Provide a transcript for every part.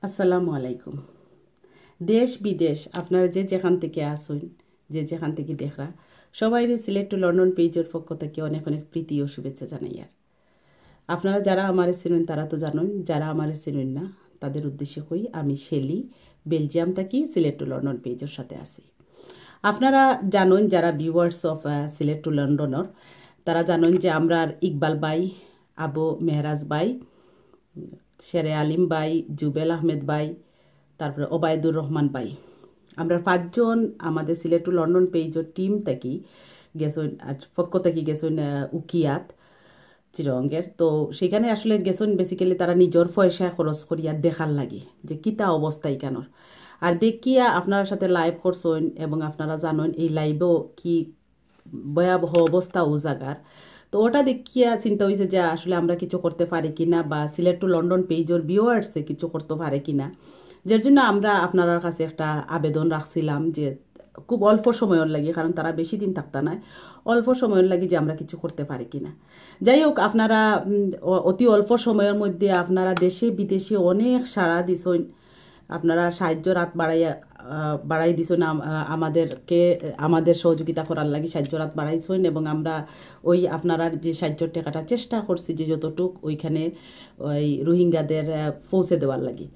আসসালামু আলাইকুম। দেশ বিদেশ আপনারা যে যেখান থেকে আসুন, যে যেখান থেকে দেখরা সবাই সিলেট টু লন্ডন পেজের পক্ষ থেকে অনেক অনেক প্রীতি ও শুভেচ্ছা জানাই। আর আপনারা যারা আমারে চিনেন তারা তো জানেন, যারা আমারে চিনেন না তাদের উদ্দেশ্যে কই আমি শেলি বেলজিয়াম থাকি সিলেট টু লন্ডন পেজের সাথে আছি। আপনারা জানেন যারা ভিউয়ার্স অফ সিলেট টু লন্ডনের তারা জানেন যে আমরা ইকবাল ভাই, আবু মেহরাজ ভাই, শেরে আলিম ভাই, জুবেল আহমেদ ভাই, তারপরে ওবায়দুর রহমান ভাই, আমরা 5 জন আমাদের সিলেট টু লন্ডন পেজের টিম থাকি গেছেন, পক্ষ থেকে গেছেন উকিয়াত চিরঙ্গের। তো সেখানে আসলে গেছেন বেসিক্যালি তারা নিজের পয়সা খরচ করিয়া দেখার লাগে যে কিতা অবস্থা এখানোর। আর দেখিয়া আপনার সাথে লাইভ করছেন এবং আপনারা জানেন এই লাইভও কি ভয়াবহ অবস্থা ও জায়গার। তো ওটা দেখিয়া চিন্তা হয়েছে যে আসলে আমরা কিছু করতে পারি কিনা বা সিলেট টু লন্ডন পেজের ভিউয়ার্সে কিছু করতে পারে কিনা, যার জন্য আমরা আপনার কাছে একটা আবেদন রাখছিলাম যে খুব অল্প সময়ের লাগে, কারণ তারা বেশি দিন থাকতা নাই, অল্প সময়ের লাগে যে আমরা কিছু করতে পারি কিনা। যাই হোক, আপনারা অতি অল্প সময়ের মধ্যে আপনারা দেশে বিদেশে অনেক সাড়া দিছেন, আপনারা সাহায্য রাত বাড়াই দিছেন আমাদেরকে, আমাদের সহযোগিতা করার লাগে সাহায্য রাত বাড়াইছেন এবং আমরা ওই আপনারা যে সাহায্যের টাকাটা চেষ্টা করছি যে যতটুক ওইখানে ওই রোহিঙ্গাদের পৌঁছে দেওয়ার লাগে।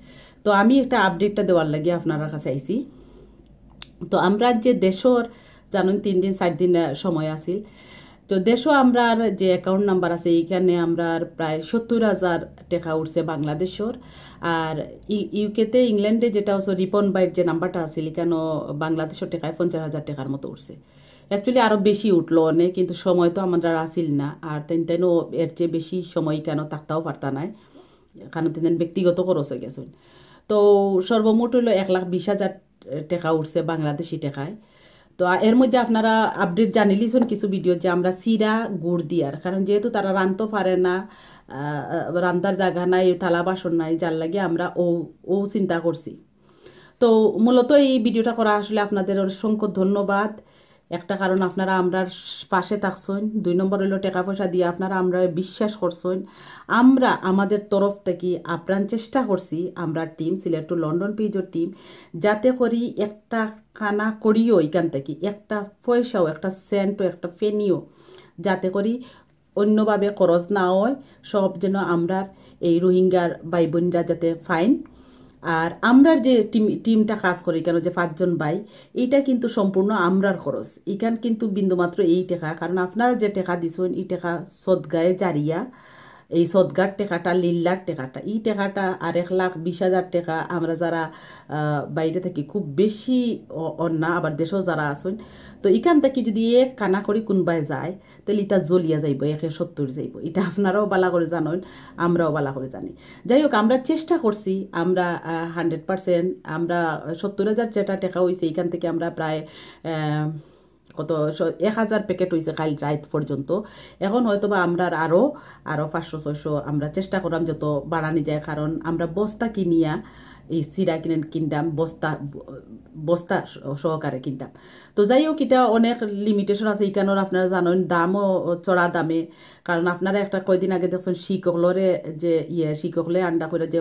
তো আমি একটা আপডেটটা দেওয়ার লাগে আপনার কাছে আইছি। তো আমরা যে দেশর জানুন 3 দিন 4 দিন সময় আছিল, তো দেশও আমরা যে অ্যাকাউন্ট নাম্বার আছে এইখানে আমরা প্রায় 70,000 টাকা উঠছে বাংলাদেশের। আর ইউকেতে ইংল্যান্ডে যেটা হচ্ছে রিপন বাইট যে নাম্বারটা আছে এখানেও বাংলাদেশের টাকায় 50,000 টাকার মতো উঠছে। অ্যাকচুয়ালি আরও বেশি উঠলো অনেক, কিন্তু সময় তো আমরা আসিল না, আর তেনও এর চেয়ে বেশি সময় কেন থাকতেও পারতা নাই, কারণ তেন ব্যক্তিগত খরচ হয়ে গেছেন। তো সর্বমোট হইল 1,20,000 টাকা উঠছে বাংলাদেশি টাকায়। তো এর মধ্যে আপনারা আপডেট জানিলিছেন কিছু ভিডিও যে আমরা সিরা গুড় দিয়ার, কারণ যেহেতু তারা রানতে পারে না, রান্তার জায়গা নাই, থালা বাসন নাই, যার লাগে আমরা ও চিন্তা করছি। তো মূলত এই ভিডিওটা করা আসলে আপনাদের অসংখ্য ধন্যবাদ। একটা কারণ আপনারা আমরার পাশে থাকছেন, 2 নম্বর হইল টাকা পয়সা দিয়ে আপনারা আমরা বিশ্বাস করছেন। আমরা আমাদের তরফ থেকে আপ্রাণ চেষ্টা করছি, আমরা টিম সিলেট টু লন্ডন পেজের টিম, যাতে করি একটা খানা করিও এখান থেকে একটা পয়সাও, একটা সেন্টও, একটা ফেনিও যাতে করি অন্যভাবে খরচ না হয়, সব যেন আমরা এই রোহিঙ্গার ভাই বোনরা যাতে ফাইন। আর আমরার যে টিমটা কাজ করি কেন যে 5 জন ভাই, এইটা কিন্তু সম্পূর্ণ আমরার খরচ, এখান কিন্তু বিন্দুমাত্র এই টাকা, কারণ আপনারা যে টাকা দিছেন এই টাকা সদগায়ে জারিয়া, এই সদগার টাকাটা, লিল্লার টাকাটা, এই টাকাটা আর 1,20,000 টাকা আমরা যারা বাইরে থাকি খুব বেশি অন্যা, আবার দেশেও যারা আছেন, তো এখান থেকে যদি এক কানা করি কোনবাই যায় তাহলে এটা জ্বলিয়া যাইব, 170 যাইব। এটা আপনারাও বালা করে জানেন, আমরাও বালা করে জানি। যাই হোক, আমরা চেষ্টা করছি, আমরা 100% আমরা 70,000 যেটা টাকা হয়েছে এখান থেকে আমরা প্রায় কত 1,000 প্যাকেট হয়েছে কাল রাত পর্যন্ত। এখন হয়তো বা আমরা আরও 500-600 আমরা চেষ্টা করলাম যত বাড়ানি যায়, কারণ আমরা বস্তা কিনিয়া এই চিরা কিনতাম, বস্তা সহকারে কিনতাম। তো যাই হোক, এটা অনেক লিমিটেশন আছে এখানোর, আপনারা জানেন দামও চড়া দামে, কারণ আপনারা একটা কয়দিন আগে দেখছেন শিকলরে যে শিকলে আন্ডা করে যে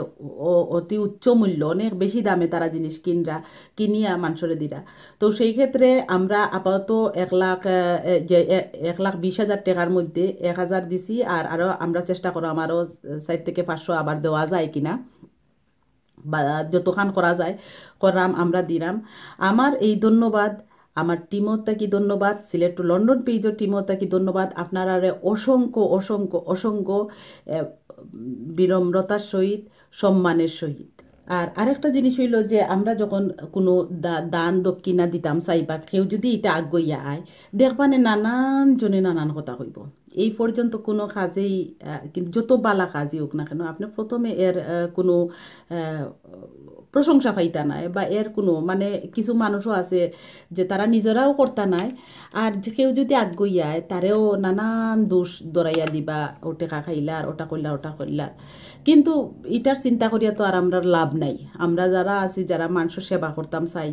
অতি উচ্চ মূল্য, অনেক বেশি দামে তারা জিনিস কিনিয়া মানুষরে দিরা। তো সেই ক্ষেত্রে আমরা আপাতত 1,20,000 টাকার মধ্যে 1,000 দিছি, আর আরও আমরা চেষ্টা করো আমারও 4 থেকে 500 আবার দেওয়া যায় কিনা, বা যতখান করা যায় করাম আমরা দিলাম। আমার এই ধন্যবাদ আমার টিমও থাকি, ধন্যবাদ সিলেট টু লন্ডন পেজের টিমও থাকি, ধন্যবাদ আপনারা অসংখ্য অসংখ্য অসংখ্য বিনম্রতার সহিত, সম্মানের সহিত। আর আরেকটা জিনিস হইল যে আমরা যখন কোনো দান দক্ষিণা দিতাম চাইবা, কেউ যদি এটা আগুইয়া আয় দেখবানে নানান জনে নানান কথা কইব। এই পর্যন্ত কোনো কাজেই, কিন্তু যত বালা কাজই হোক না কেন, আপনি প্রথমে এর কোনো প্রশংসা পাইতা নাই, বা এর কোনো মানে কিছু মানুষও আছে যে তারা নিজেরাও করতা নাই, আর যে কেউ যদি আগুইয়ায় তারেও নানান দোষ দরাইয়া দিবা, ও টেকা খাইলার, ওটা করলার, ওটা করলার। কিন্তু এটার চিন্তা করিয়া তো আর আমরা লাভ নাই। আমরা যারা আছি, যারা মানুষের সেবা করতাম চাই,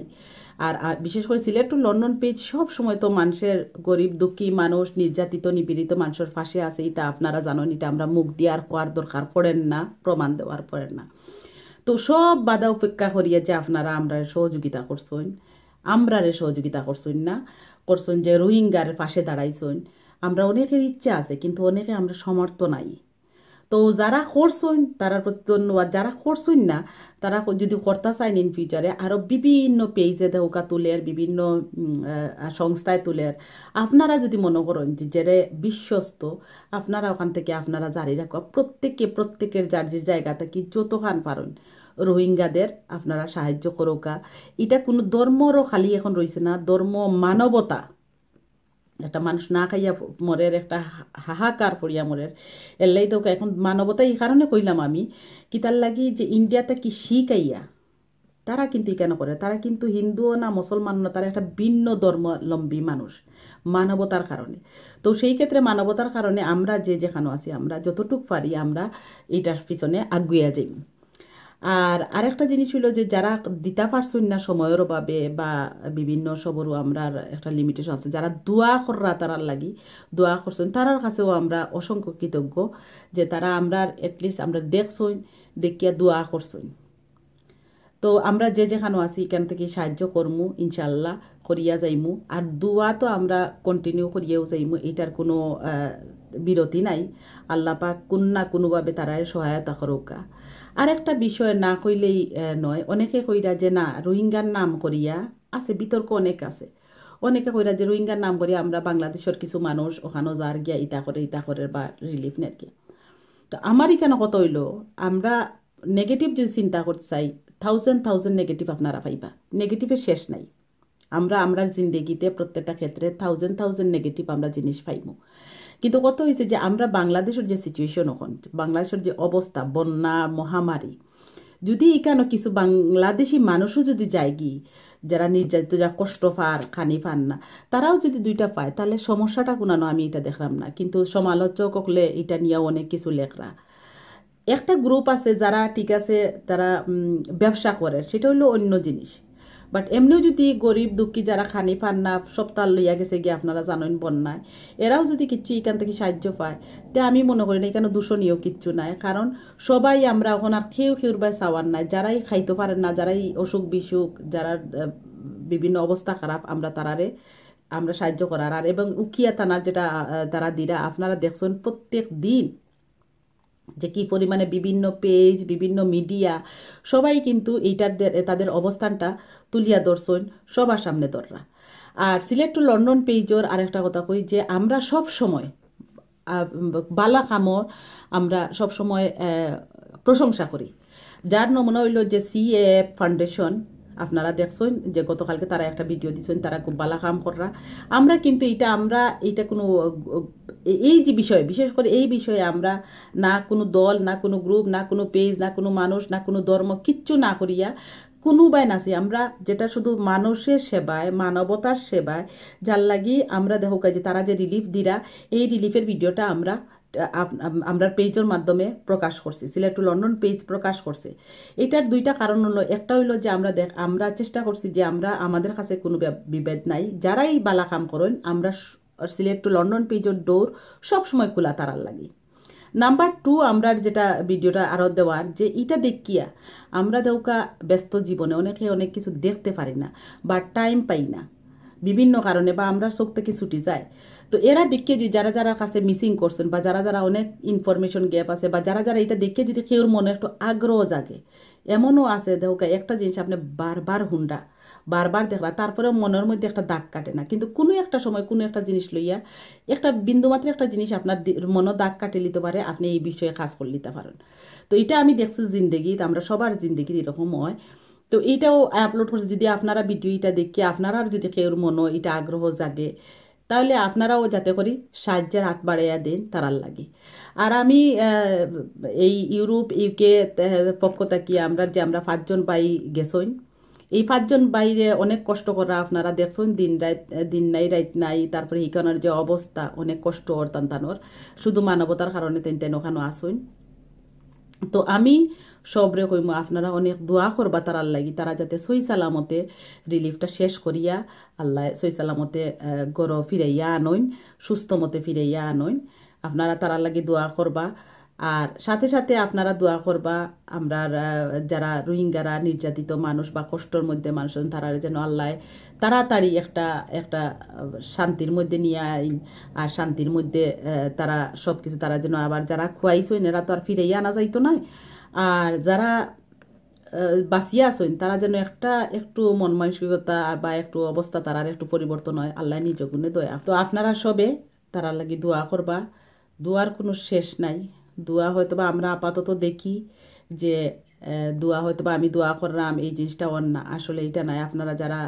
আর বিশেষ করে সিলেট টু লন্ডন পেজ সব সময় তো মানুষের, গরিব দুঃখী মানুষ, নির্যাতিত নিপীড়িত মানুষের পাশে আছে, এটা আপনারা জানেন, এটা আমরা মুখ দিয়ে আর কোয়ার দরকার পড়েন না, প্রমাণ দেওয়ার পড়েন না। তো সব বাধা উপেক্ষা করিয়া যে আপনারা আমরা সহযোগিতা করছেন, আমরারে সহযোগিতা করছেন না, করছেন যে রোহিঙ্গার পাশে দাঁড়াইছেন। আমরা অনেকের ইচ্ছা আছে, কিন্তু অনেকে আমরা সমর্থ নাই। তো যারা করছেন তারা প্রতি ধন্যবাদ, যারা করছেন না তারা যদি করতে চান ইন ফিউচারে আরও বিভিন্ন পেজে দেওকা তুলের, বিভিন্ন সংস্থায় তুলের, আপনারা যদি মনে করেন যে যারা বিশ্বস্ত, আপনারা ওখান থেকে আপনারা জারি রাখো, প্রত্যেকের যার যে জায়গা থেকে যতখান পারেন রোহিঙ্গাদের আপনারা সাহায্য করোকা। এটা কোনো ধর্মরও খালি এখন রয়েছে না, ধর্ম মানবতা। একটা মানুষ না খাইয়া মরের, একটা হাহাকার পড়িয়া মরের, এলাই তো এখন মানবতা। এই কারণে কইলাম আমি কি তার লাগি যে ইন্ডিয়াতে কি শিখাইয়া তারা কিন্তু কেন করে, তারা কিন্তু হিন্দুও না মুসলমান না, তারা একটা ভিন্ন ধর্মাবলম্বী মানুষ, মানবতার কারণে। তো সেই ক্ষেত্রে মানবতার কারণে আমরা যে যেখানে আছি আমরা যতটুকু পারি আমরা এটার পিছনে আগুইয়া যাই। আর আরেকটা জিনিস হলো যে যারা দিতে পারছেন না সময়ের অভাবে বা বিভিন্ন সবরও আমরা একটা লিমিটেশন আছে, যারা দোয়া কররা তারার লাগি দোয়া করছেন তারার কাছেও আমরা অসংখ্য কৃতজ্ঞ যে তারা আমরা এটলিস্ট আমরা দেখছই, দেখিয়া দোয়া করছেন। তো আমরা যে যেখানে আছি এখান থেকে সাহায্য করমু ইনশাল্লাহ, করিয়া যাইমু। আর দোয়া তো আমরা কন্টিনিউ করিয়াও যাইমু, এটার কোনো বিরতি নাই। আল্লাহ পাক কোন না কোনোভাবে তারা সহায়তা করুকা। আর একটা বিষয় না কইলেই নয়, অনেকে কইরা যে না রোহিঙ্গার নাম করিয়া আছে, বিতর্ক অনেক আছে। অনেকে কইরা যে রোহিঙ্গার নাম করিয়া আমরা বাংলাদেশের কিছু মানুষ ওখানেও যার গিয়া ইতা করে বা রিলিফ নেট গিয়া। তো আমার এখানে কত হইল, আমরা নেগেটিভ যদি চিন্তা করতে চাই, থাউজেন্ড নেগেটিভ আপনারা পাইবা, নেগেটিভের শেষ নাই। আমরা জিন্দগিতে প্রত্যেকটা ক্ষেত্রে থাউজেন্ড নেগেটিভ আমরা জিনিস পাইমু। কিন্তু কত হয়েছে যে আমরা বাংলাদেশের যে সিচুয়েশন এখন, বাংলাদেশের যে অবস্থা, বন্যা মহামারী, যদি এখানে কিছু বাংলাদেশি মানুষও যদি যায় গি, যারা নির্যাতিত, যারা কষ্ট খানি পান না, তারাও যদি দুইটা পায় তাহলে সমস্যাটা কোনানো আমি এটা দেখলাম না। কিন্তু সমালোচক হলে এটা নিয়ে অনেক কিছু লেখরা। একটা গ্রুপ আছে যারা ঠিক আছে তারা ব্যবসা করে, সেটা হলো অন্য জিনিস। বাট এমনিও যদি গরিব দুঃখী যারা খানি পান না, সপ্তাহ লইয়া গেছে গিয়ে আপনারা জানেন বন্যায়, এরাও যদি কিচ্ছু এখান থেকে সাহায্য পায়, তে আমি মনে করি না এখানে দূষণীয় কিচ্ছু নাই। কারণ সবাই আমরা এখন আর খেউর বাই চাওয়ার নাই, যারাই খাইতে পারেন না, যারাই অসুখ বিসুখ, যারা বিভিন্ন অবস্থা খারাপ, আমরা তারারে আমরা সাহায্য করার। আর এবং উকিয়া থানার যেটা তারা দিরা আপনারা দেখছেন প্রত্যেক দিন যে কি পরিমাণে বিভিন্ন পেজ, বিভিন্ন মিডিয়া সবাই কিন্তু এইটার তাদের অবস্থানটা তুলিয়া ধরছেন সবার সামনে ধররা। আর সিলেট টু লন্ডন পেজর আরেকটা কথা কই যে আমরা সব সময় বালা কামর আমরা সব সময় প্রশংসা করি। যার নমুনা হইল যে সিএ ফাউন্ডেশন, আপনারা দেখছেন যে গতকালকে তারা একটা ভিডিও দিচ্ছেন, তারা খুব ভালো কাম করা। আমরা কিন্তু এইটা কোনো এই যে বিষয়, বিশেষ করে এই বিষয়ে আমরা না কোনো দল, না কোনো গ্রুপ, না কোনো পেজ, না কোনো মানুষ, না কোনো ধর্ম, কিচ্ছু না করিয়া কোনো বাই নাছি আমরা, যেটা শুধু মানুষের সেবায়, মানবতার সেবায়, যার লাগি আমরা দেখো যে তারা যে রিলিফ দিরা, এই রিলিফের ভিডিওটা আমরা পেজের মাধ্যমে প্রকাশ করছি, সিলেট টু লন্ডন পেজ প্রকাশ করছে। এটার দুইটা কারণ হলো, একটা হইলো যে আমরা চেষ্টা করছি যে আমাদের কাছে কোনো বিভেদ নাই, যারাই বালা কাম করেন আমরা সিলেট টু লন্ডন পেজের ডোর সবসময় খোলা তারার লাগি। নাম্বার 2, আমরা যেটা ভিডিওটা আরও দেওয়ার যে এটা দেখিয়া আমরা দেউকা ব্যস্ত জীবনে অনেক কিছু দেখতে পারি না বা টাইম পাই না বিভিন্ন কারণে, বা আমরা চোখ থেকে ছুটি যায়। তো এরা দেখে যদি যারা কাছে মিসিং করছেন, বা যারা অনেক ইনফরমেশন গ্যাপ আছে, বা যারা এটা দেখে যদি কেউর মনে একটু আগ্রহ জাগে, এমনও আছে দেউকা একটা জিনিস আপনি বারবার দেখলা তারপরে মনের মধ্যে একটা দাগ কাটে না, কিন্তু কোনো একটা সময় কোনো একটা জিনিস লইয়া একটা বিন্দুমাত্র একটা জিনিস আপনার মনে দাগ কাটে নিতে পারে, আপনি এই বিষয়ে কাজ করে নিতে পারেন। তো এটা আমি দেখছি জিন্দগিতে, আমরা সবার জিন্দগিতে এরকম হয়। তো এইটাও আপলোড করছি, যদি আপনারা ভিডিওটা দেখি আপনারা যদি কেউর মনে এটা আগ্রহ জাগে, তাহলে আপনারাও যাতে করি সাহায্যের হাত বাড়াইয়া দেন তারার লাগে। আর আমি এই ইউরোপ ইউকে পক্ষ থেকে আমরা 5 জন বাই গেছইন, এই 5 জন বাইরে অনেক কষ্ট করা আপনারা দেখছেন, দিন নাই রাত নাই, তারপরে ইকানোর যে অবস্থা অনেক কষ্ট টানটানোর, শুধু মানবতার কারণে তেন ওখানে আসুন। তো আমি সবরে কইম আপনারা অনেক দোয়া করবা তারার লাগি, তারা যাতে সই সালামতে রিলিফটা শেষ করিয়া আল্লাহ সই সালামতে গড় ফিরাইয়া আনইন, সুস্থ মতে ফিরাইয়া আনইন। আপনারা তারার লাগি দোয়া করবা। আর সাথে সাথে আপনারা দোয়া করবা আমরা যারা রোহিঙ্গারা নির্যাতিত মানুষ বা কষ্টর মধ্যে মানুষ তারা যেন আল্লাহ তাড়াতাড়ি একটা একটা শান্তির মধ্যে নিয়ে আইন আর শান্তির মধ্যে তারা সব কিছু তারা যেন আবার যারা খুয়াইছেন এরা তো আর ফিরেই আনা যাইতো না আর যারা বাঁচিয়ে আসেন তারা যেন একটু মন মানসিকতা বা একটু অবস্থা তারার একটু পরিবর্তন হয় আল্লাহ নিজ গুণে দয়া তো আপনারা সবে তারা লাগি দোয়া করবা দোয়ার কোনো শেষ নাই দোয়া হয়তো বা আমরা আপাতত দেখি যে দোয়া হয়তো বা আমি দোয়া করলাম এই জিনিসটা অন্য না আসলে এটা নাই আপনারা যারা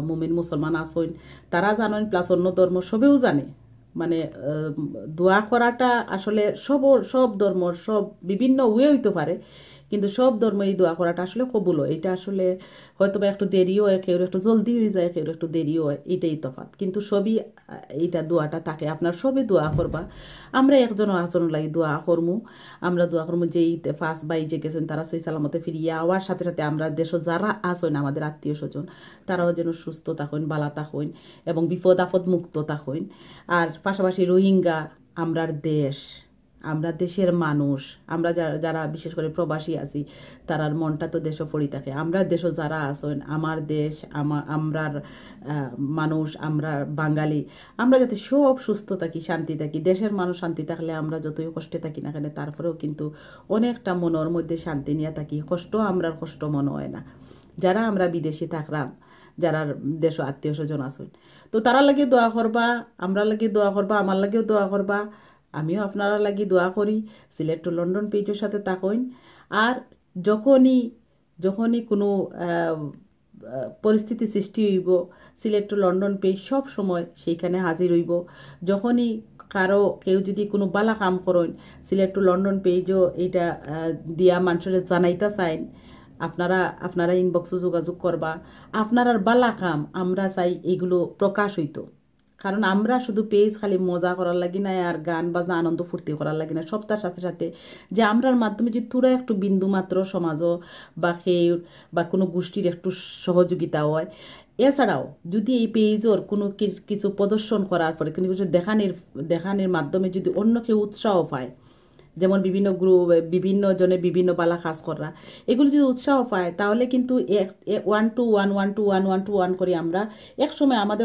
মুমিন মুসলমান আসেন তারা জানেন প্লাস অন্য ধর্ম সবেও জানে মানে দোয়া করাটা আসলে সব ধর্ম সব বিভিন্ন ওয়ে হইতে পারে কিন্তু সব ধর্ম এই দোয়া করাটা আসলে কবুল হয় এটা আসলে হয়তো বা একটু দেরিও হয় কেউ একটু জলদি হয়ে যায় কেউ একটু দেরিও হয় এটাই তফাৎ কিন্তু সবই এইটা দোয়াটা থাকে আপনার সবই দোয়া করবা আমরা একজন আচরণ লাগি দোয়া করমু আমরা দোয়া করমু যে ফার্স্ট বাই যে গেছেন তারা সই সালামতে ফিরিয়ে আওয়ার সাথে সাথে আমরা দেশ যারা আসেন আমাদের আত্মীয় স্বজন তারাও যেন সুস্থ থাকেন বালা থাকেন এবং বিপদ আপদ মুক্ত থাকেন আর পাশাপাশি রোহিঙ্গা আমরার দেশ আমরা দেশের মানুষ আমরা যারা বিশেষ করে প্রবাসী আছি তারার মনটা তো দেশও পড়ি থাকে আমরা দেশও যারা আছেন আমার দেশ আমরার মানুষ আমরা বাঙালি আমরা যাতে সব সুস্থ থাকি শান্তি থাকি দেশের মানুষ শান্তি থাকলে আমরা যতই কষ্টে থাকি না কেন তারপরেও কিন্তু অনেকটা মনের মধ্যে শান্তি নিয়ে থাকি কষ্ট আমরার কষ্ট মনে হয় না যারা আমরা বিদেশে থাকলাম যারা দেশ আত্মীয় স্বজন আছেন তো তারা লাগে দোয়া করবা আমরা লাগে দোয়া করবা আমার লাগেও দোয়া করবা আমিও আপনারা লাগি দোয়া করি সিলেট টু লন্ডন পেজের সাথে থাকুন আর যখনই কোনো পরিস্থিতি সৃষ্টি হইব সিলেট টু লন্ডন পেজ সব সময় সেইখানে হাজির হইব যখনই কেউ যদি কোনো বালা কাম করেন সিলেট টু লন্ডন পেজও এইটা দিয়া মানুষের জানাইতা চাইন আপনারা ইনবক্সে যোগাযোগ করবা আপনার বালা কাম আমরা চাই এগুলো প্রকাশ হইতো কারণ আমরা শুধু পেজ খালি মজা করার লাগি না আর গান বাজনা আনন্দ ফুর্তি করার লাগি না সবটার সাথে সাথে যে আমরার মাধ্যমে যদি তোরা একটু বিন্দু মাত্র সমাজও বা খেয়ে বা কোনো গোষ্ঠীর একটু সহযোগিতা হয় এছাড়াও যদি এই পেজের কোনো কিছু প্রদর্শন করার পরে কিন্তু কিছু দেখানোর মাধ্যমে যদি অন্য কেউ উৎসাহ পায় যেমন বিভিন্ন জনে বিভিন্ন বালা কাজ করা এগুলো যদি উৎসাহ পায় তাহলে কিন্তু 1-to-1 করে আমরা একসময় আমাদের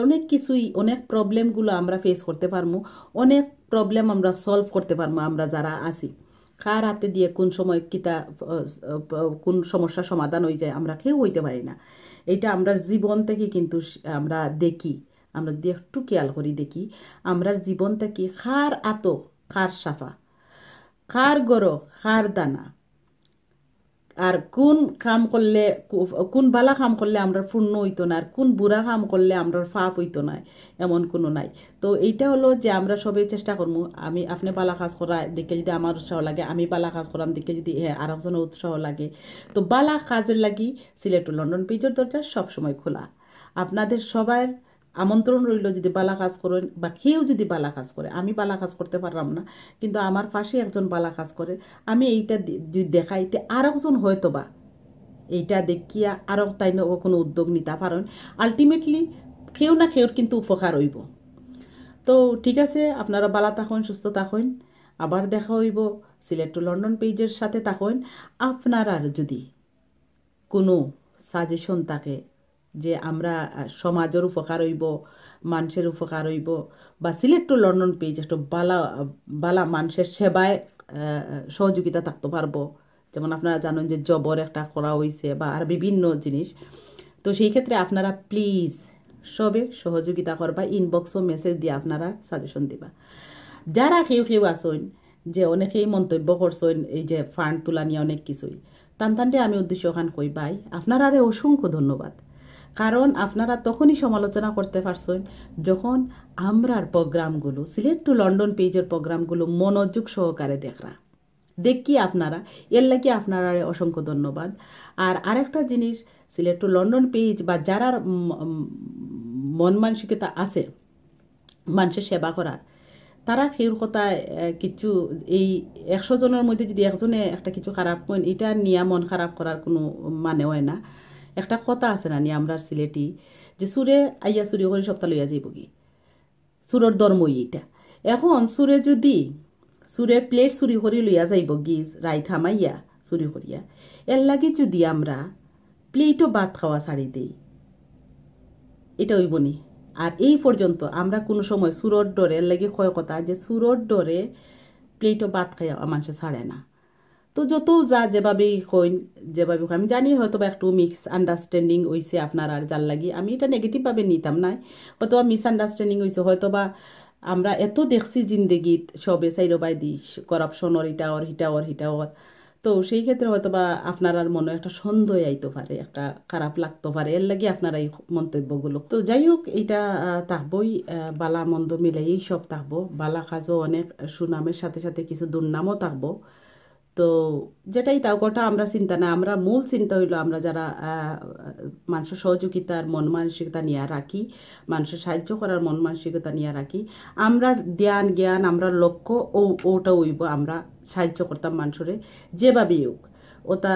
অনেক প্রবলেমগুলো আমরা ফেস করতে পারবো অনেক প্রবলেম আমরা সলভ করতে পারবো আমরা যারা আছি কার হাতে দিয়ে কোন সময় কোন সমস্যা সমাধান হয়ে যায় আমরা কেউ হইতে পারি না এইটা আমরা জীবন থেকে কিন্তু আমরা দেখি আমরা যদি একটু খেয়াল করি দেখি আমরা জীবন থেকে খার সাফা খার গরো খার দানা আর কোন বালা কাম করলে আমরা পূর্ণ হইতো না আর কোন বুড়া কাম করলে আমরা ফাপ হইতো না এমন কোনো নাই তো এইটা হলো যে আমরা সবাই চেষ্টা করবো আপনি বালা কাজ করা দেখে যদি আমার উৎসাহ লাগে আমি বালা কাজ করাম দেখে যদি আরেকজনের উৎসাহ লাগে তো বালা কাজের লাগি সিলেট টু লন্ডন পেজের দরজা সবসময় খোলা আপনাদের সবার আমন্ত্রণ রইল যদি বালা কাজ করেন বা কেউ যদি বালা কাজ করে আমি বালা কাজ করতে পারলাম না কিন্তু আমার পাশে একজন বালা কাজ করে আমি এইটা যদি দেখাইতে আর একজন হয়তো বা এইটা দেখিয়া আরও তাই কোনো উদ্যোগ নিতে পারেন আলটিমেটলি কেউ না কেউর কিন্তু উপকার হইব তো ঠিক আছে আপনারা বালা থাকুন সুস্থ থাকুন আবার দেখা হইব সিলেট টু লন্ডন পেজের সাথে থাকুন আপনারা যদি কোনো সাজেশন থাকে যে আমরা সমাজের উপকার হইব মানুষের উপকার হইব বা সিলেট টু লন্ডন পেজ একটু বালা মানুষের সেবায় সহযোগিতা থাকতে পারবো যেমন আপনারা জানেন যে জবর একটা করা হয়েছে বা আর বিভিন্ন জিনিস তো সেই ক্ষেত্রে আপনারা প্লিজ সবে সহযোগিতা করবা ইনবক্সও মেসেজ দিয়ে আপনারা সাজেশন দিবা যারা কেউ আসেন যে অনেকেই মন্তব্য করছেন এই যে ফান্ড তোলা নিয়ে অনেক কিছুই টানটানটে আমি উদ্দেশ্য ওখান কই ভাই আপনারা আরে অসংখ্য ধন্যবাদ কারণ আপনারা তখনই সমালোচনা করতে পারছেন যখন আমরার প্রোগ্রামগুলো সিলেট টু লন্ডন পেজের প্রোগ্রামগুলো মনোযোগ সহকারে দেখি আপনারা এর লাগে আপনারা অসংখ্য ধন্যবাদ আর আরেকটা জিনিস সিলেট টু লন্ডন পেজ বা যারা মন মানসিকতা আছে মানুষের সেবা করার তারা কেউর কথায় কিছু এই 100 জনের মধ্যে যদি একজনে একটা কিছু খারাপ করেন এটা নিয়ে মন খারাপ করার কোনো মানে হয় না একটা কথা আছে না নিয়ে আমরা সিলেটি যে সুরে আইয়া চুরি করে সপ্তাহ লইয়া যাইব কি সুরের ধর্মই এইটা এখন সুরে যদি চুরে প্লেট চুরি করে লইয়া যাইব গিজ রাই থামাইয়া চুরি করিয়া এর লাগে যদি আমরা প্লেটও ভাত খাওয়া ছাড়ি দেই এটা হইব নি। আর এই পর্যন্ত আমরা কোনো সময় সুরর ডরে এর লাগে কয় কথা যে সুরর ডরে প্লেটও ভাত খাইয়া মানুষে ছাড়ে না। তো যত যা যেভাবেই কইন যেভাবে আমি জানি হয়তো বা একটু মিস আন্ডারস্ট্যান্ডিং হয়েছে আপনার আর যার লাগি আমি এটা নেগেটিভভাবে নিতাম না, হয়তো বা মিস আন্ডারস্ট্যান্ডিং হয়েছে, হয়তো বা আমরা এত দেখছি জিন্দগিত সবে সাইরবাই দি করাপশনর হিটাওর তো সেই ক্ষেত্রে হয়তো বা আপনার আর মনে একটা সন্দেহ আইতে পারে, একটা খারাপ লাগতে পারে, এর লাগে আপনারা এই মন্তব্যগুলো। তো যাই হোক এইটা তাহবই বালা মন্দ মিলেই সব থাকবো, বালা কাজও অনেক সুনামের সাথে সাথে কিছু দুর্নামও থাকবো। তো যেটাই তাও কথা আমরা চিন্তা না, আমরা মূল চিন্তা হইলো আমরা যারা মানুষের সহযোগিতার মন মানসিকতা নিয়ে রাখি, মানুষের সাহায্য করার মন মানসিকতা নিয়ে রাখি, আমরা জ্ঞান আমরা লক্ষ্য ওটা হইব আমরা সাহায্য করতাম মানুষরে যেভাবেই হোক। ওটা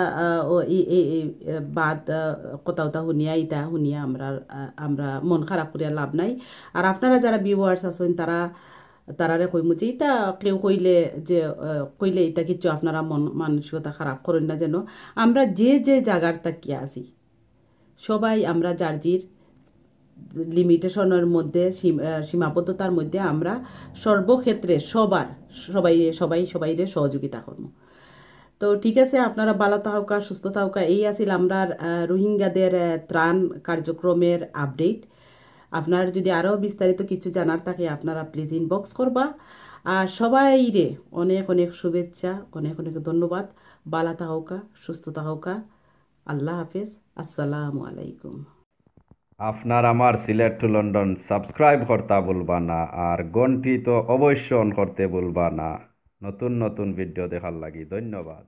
বাদ কথা শুনিয়া ইটা শুনিয়া আমরা মন খারাপ করিয়া লাভ নাই। আর আপনারা যারা ভিউয়ার্স আছেন তারারে কইমু যে ইটা কেউ কইলে ইটা কিছু আপনারা মন মানসিকতা খারাপ করেন না, যেন আমরা যে জায়গার তাকিয়ে আছি সবাই আমরা জার্জির লিমিটেশনের মধ্যে সীমাবদ্ধতার মধ্যে আমরা সর্বক্ষেত্রে সবাইরে সহযোগিতা করব। তো ঠিক আছে, আপনারা ভালো থাকা সুস্থ থাকা, এই আছিল আমরা রোহিঙ্গাদের ত্রাণ কার্যক্রমের আপডেট। আপনার যদি আরও বিস্তারিত কিছু জানার থাকে আপনারা প্লিজ ইনবক্স করবা। আর সবাইরে অনেক অনেক শুভেচ্ছা, অনেক অনেক ধন্যবাদ। ভালো থাকা সুস্থ থাকা, আল্লাহ হাফেজ, আসসালামু আলাইকুম। আপনার আমার সিলেট টু লন্ডন সাবস্ক্রাইব করতে ভুলবা না, আর ঘন্টি তো অবশ্য অন করতে ভুলবা না নতুন নতুন ভিডিও দেখার লাগি। ধন্যবাদ।